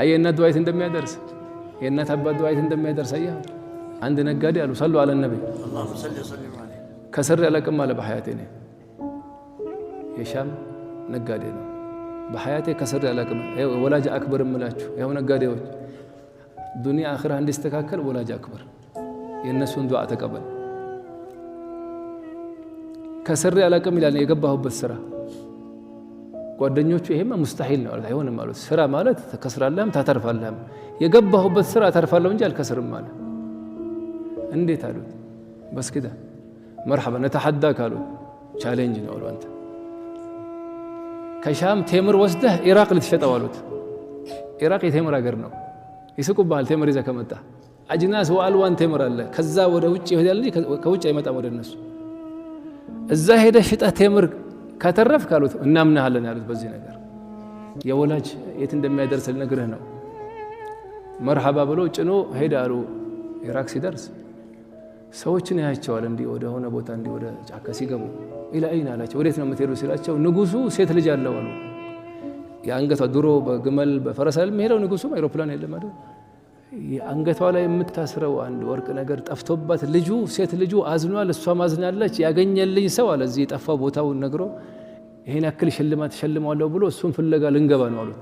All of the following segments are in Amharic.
አየና ዱዓይት እንደሚያደርስ የእናት አባት ዱዓይት እንደሚያደርስ አያ አንድ ነጋዴ አሉ ሰሉ አለ ነብይ አላሁ ሰለላሁ ዐለይሂ ወሰለም ከስር ያለቀም አለ በሐያቴ ነው የሻም ነጋዴ ነው በሐያቴ ከስር ያለቀም ወላጅ አክበር እምላችሁ ያው ነጋዴዎች ዱንያ አኺራ እንዲስተካከል ወላጅ አክበር የነሱን ዱዓ ተቀበል ከስር ያለቀም ይላል የገባሁበት ስራ ጓደኞቹ ይሄማ ሙስታሂል ነው አይሆንም ማለት ስራ ማለት ተከስራለህም ታተርፋለህም የገባሁበት ስራ ታተርፋለሁ እንጂ አልከስርም ማለት እንዴት አሉት በስ كده مرحبا نتحداك አሉት ቻሌንጅ ነው አሉት አንተ ከሻም ቴምር ወስደህ ኢራቅ ልትሸጠው አሉት ኢራቅ የቴምር ሀገር ነው ይስቁብሃል ቴምር ይዘህ ከመጣ አጅናስ ወአልዋን ቴምር አለ ከዛ ወደ ውጭ ይሄዳል እንጂ ከውጭ አይመጣም ወደ እነሱ እዛ ሄደ ሽጠህ ቴምር ከተረፍክ አሉት እናምናለን ያሉት በዚህ ነገር የወላጅ የት እንደሚያደርስ ልነግርህ ነው መርሐባ ብሎ ጭኖ ሄደ አሉ ኢራቅ ሲደርስ ሰዎችን ያያቸዋል እንዲ ወደ ሆነ ቦታ እንዲ ወደ ጫካ ሲገቡ ኢላ አይና አላቸው ወዴት ነው የምትሄዱ ሲላቸው ንጉሱ ሴት ልጅ አለው አሉ የአንገቷ ድሮ በግመል በፈረስ የሚሄደው ንጉሱ አይሮፕላን የለም አይደል የአንገቷ ላይ የምታስረው አንድ ወርቅ ነገር ጠፍቶባት ልጁ ሴት ልጁ አዝኗል እሷ ማዝናለች ያገኘልኝ ሰው አለ እዚህ የጠፋው ቦታውን ነግሮ ይሄን ያክል ሽልማት ሸልማለሁ ብሎ እሱን ፍለጋ ልንገባ ነው አሉት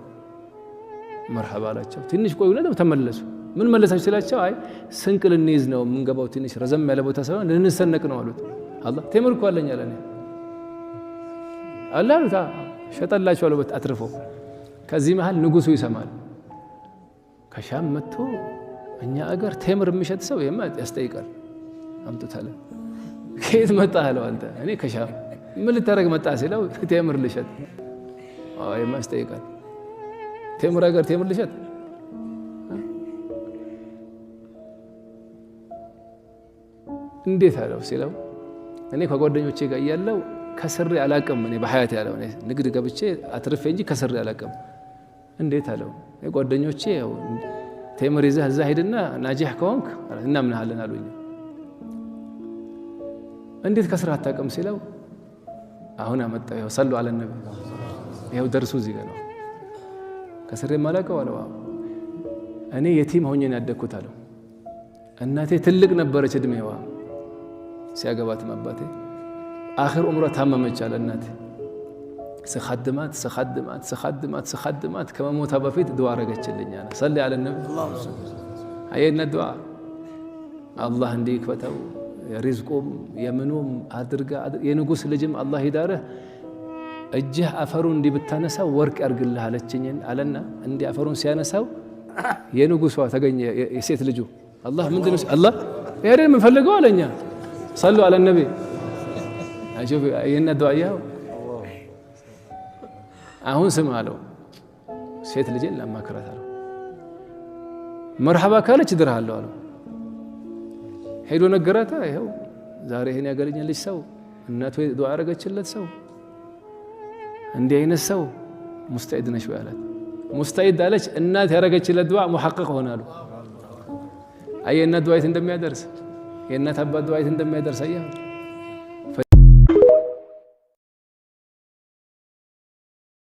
መርሐባ አላቸው ትንሽ ቆዩና ደግሞ ተመለሱ ምን መለሳችሁ ሲላቸው አይ ስንቅ ልንይዝ ነው የምንገባው ትንሽ ረዘም ያለ ቦታ ሳይሆን ልንሰነቅ ነው አሉት አላህ ቴምር እኮ አለኝ አለ አላህ ሸጠላችሁ አሉት አትርፎ ከዚህ መሃል ንጉሱ ይሰማል ከሻም መጥቶ እኛ አገር ቴምር የሚሸጥ ሰው ያስጠይቃል አምጥታለ ከየት መጣህ አለው አንተ እኔ ከሻም ምን ልታረግ መጣህ ሲለው ቴምር ልሸጥ አይ ያስጠይቃል ቴምር አገር ቴምር ልሸጥ እንዴት አለው ሲለው እኔ ከጓደኞቼ ጋር ያለው ከስሬ አላቀም እኔ በሐያት ያለው እኔ ንግድ ገብቼ አትርፌ እንጂ ከስሬ አላቀም እንዴት አለው የጓደኞቼ ያው ቴምር ይዘህ እዛ ሄድና ናጂህ ከሆንክ እናምናለን አሉኝ እንዴት ከስራ አታቀም ሲለው አሁን አመጣው ያው ሰሉ አለ ነብይ ያው ደርሱ እዚህ ጋር ነው ከስሬ ማላቀው አለው እኔ የቲም ሆኜ ነው ያደኩት አለው እናቴ ትልቅ ነበረች እድሜዋ ሲያገባት አባቴ አኺር ዑምራ ታመመች አለ እናቴ سخدمات كما موتها بفيت دعاء رجعتلኝ انا صلي على النبي اللهم صل አየና ዱዓ አላህ እንዲክፈተው የሪዝቁም የምኑም አድርጋ የንጉስ ልጅም አላህ ይዳረህ እጅህ አፈሩን እንዲብታነሳው ወርቅ ያርግልህ አለችኝ አለና እንዲ አፈሩን ሲያነሳው የንጉሷ ተገኘ የሴት ልጁ አላህ ምንድነው አላህ ያደም እንፈልገው አለኛ صلوا على النبي اشوف አየና ዱዓያው አሁን ስም አለው ሴት ልጅ ለማከራት አለው መርሐባ ካለች ድርሃለሁ አለው ሄዶ ነገራታ ይሄው ዛሬ ይሄን ያገለኛልሽ ሰው እናቱ ዱዓ አረገችለት ሰው እንዴ አይነት ሰው ሙስተዒድ ነሽ ያላት ሙስተዒድ አለች እናት ያረገችለት ዱዓ ሙሐቀቅ ሆናሉ አየና ዱዓይት እንደሚያደርስ የእናት አባት ዱዓይት እንደሚያደርስ አያ